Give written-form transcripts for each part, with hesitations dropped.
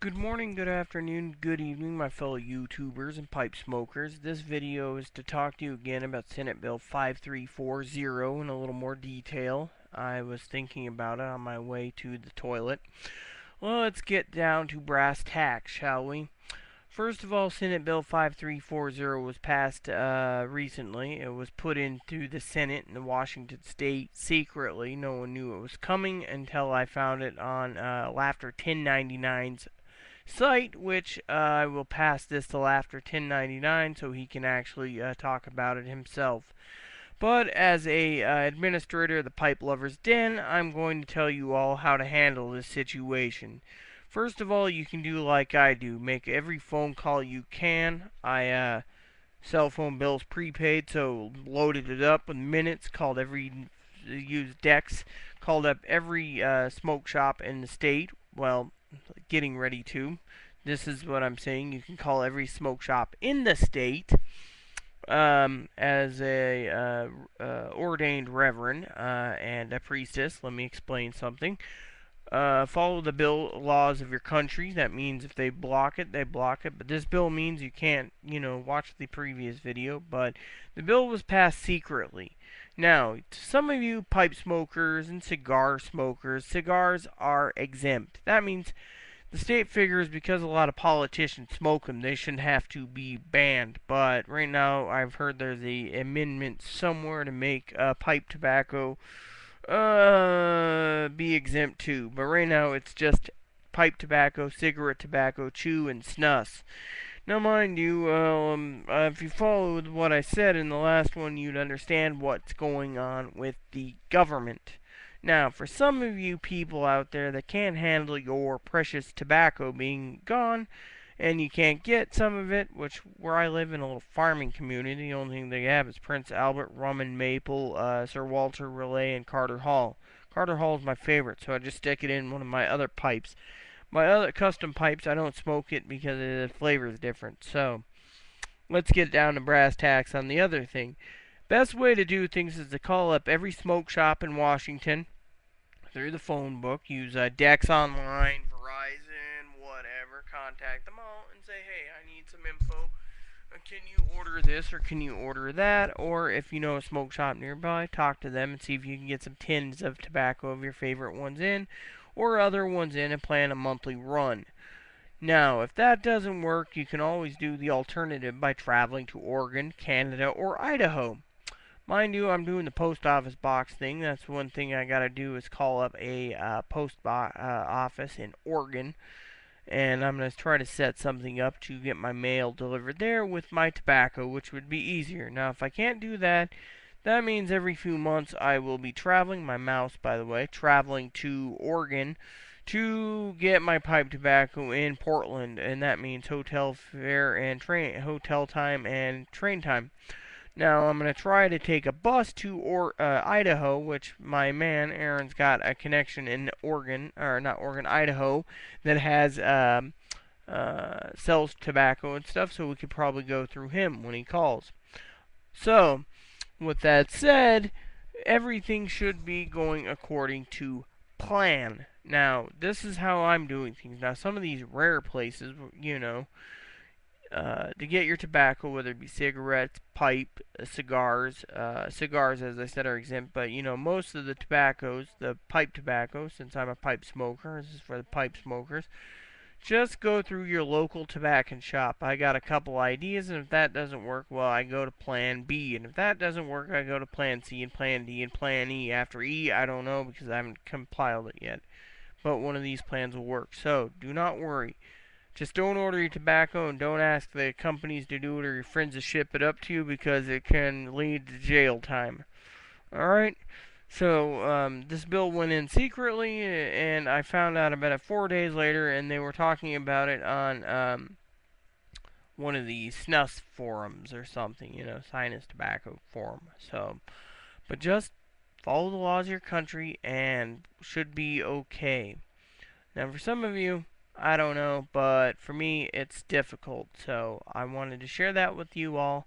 Good morning, good afternoon, good evening, my fellow YouTubers and pipe smokers. This video is to talk to you again about Senate Bill 5340 in a little more detail. I was thinking about it on my way to the toilet. Well, let's get down to brass tacks, shall we? First of all, Senate Bill 5340 was passed recently. It was put into the Senate in Washington State secretly. No one knew it was coming until I found it on Laughter 1099's site, which I will pass this to Laughter 1099 so he can actually talk about it himself. But as a administrator of the Pipe Lovers Den, I'm going to tell you all how to handle this situation. First of all, you can do like I do. Make every phone call you can. Cell phone bills prepaid, so loaded it up with minutes, called every, used Dex, called up every smoke shop in the state. Well, getting ready to. This is what I'm saying. You can call every smoke shop in the state as a ordained reverend and a priestess. Let me explain something. Follow the bill laws of your country. That means if they block it, they block it. But this bill means you can't, watch the previous video. But the bill was passed secretly. Now, to some of you pipe smokers and cigar smokers, cigars are exempt. That means the state figures because a lot of politicians smoke them, they shouldn't have to be banned. But right now, I've heard there's a amendment somewhere to make pipe tobacco be exempt too. But right now, it's just pipe tobacco, cigarette tobacco, chew, and snus. Now, mind you, if you followed what I said in the last one, you'd understand what's going on with the government. Now, for some of you people out there that can't handle your precious tobacco being gone, and you can't get some of it, which where I live in a little farming community, the only thing they have is Prince Albert, Rum and Maple, Sir Walter Raleigh, and Carter Hall. Carter Hall is my favorite, so I just stick it in one of my other pipes. My other custom pipes, I don't smoke it because the flavor is different. So, let's get down to brass tacks on the other thing. Best way to do things is to call up every smoke shop in Washington through the phone book. Use Dex Online, Verizon, whatever. Contact them all and say, hey, I need some info. Can you order this or can you order that? Or if you know a smoke shop nearby, talk to them and see if you can get some tins of tobacco of your favorite ones in or other ones in and plan a monthly run. Now, if that doesn't work, you can always do the alternative by traveling to Oregon, Canada, or Idaho. Mind you, I'm doing the post office box thing. That's one thing I gotta do is call up a office in Oregon, and I'm gonna try to set something up to get my mail delivered there with my tobacco, which would be easier. Now, if I can't do that, that means every few months I will be traveling, my mouse, by the way, traveling to Oregon to get my pipe tobacco in Portland, and that means hotel fare and hotel time and train time. Now I'm gonna try to take a bus to Idaho, which my man Aaron's got a connection in Oregon, or not Oregon, Idaho, that has sells tobacco and stuff, so we could probably go through him when he calls. So, with that said, everything should be going according to plan. Now, this is how I'm doing things. Now, some of these rare places, to get your tobacco, whether it be cigarettes, pipe, cigars. Cigars, as I said, are exempt, but most of the tobaccos, the pipe tobacco, since I'm a pipe smoker, this is for the pipe smokers. Just go through your local tobacco shop. I got a couple ideas, and if that doesn't work, well, I go to Plan B, and if that doesn't work, I go to Plan C and Plan D and Plan E. After E, I don't know because I haven't compiled it yet, but one of these plans will work. So do not worry. Just don't order your tobacco and don't ask the companies to do it or your friends to ship it up to you because it can lead to jail time. Alright? So, this bill went in secretly and I found out about it 4 days later and they were talking about it on, one of the snus forums or something, sinus tobacco forum. So, but just follow the laws of your country and should be okay. Now, for some of you, I don't know, but for me, it's difficult. So I wanted to share that with you all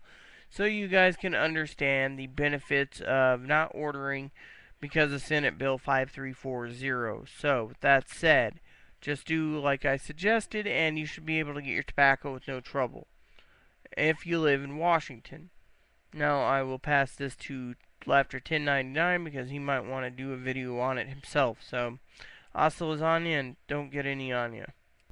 so you guys can understand the benefits of not ordering because of Senate Bill 5340. So, with that said, Just do like I suggested, and you should be able to get your tobacco with no trouble. If you live in Washington. Now I will pass this to Laughter 1099 because he might want to do a video on it himself. So, hasta lasagna and don't get any on you.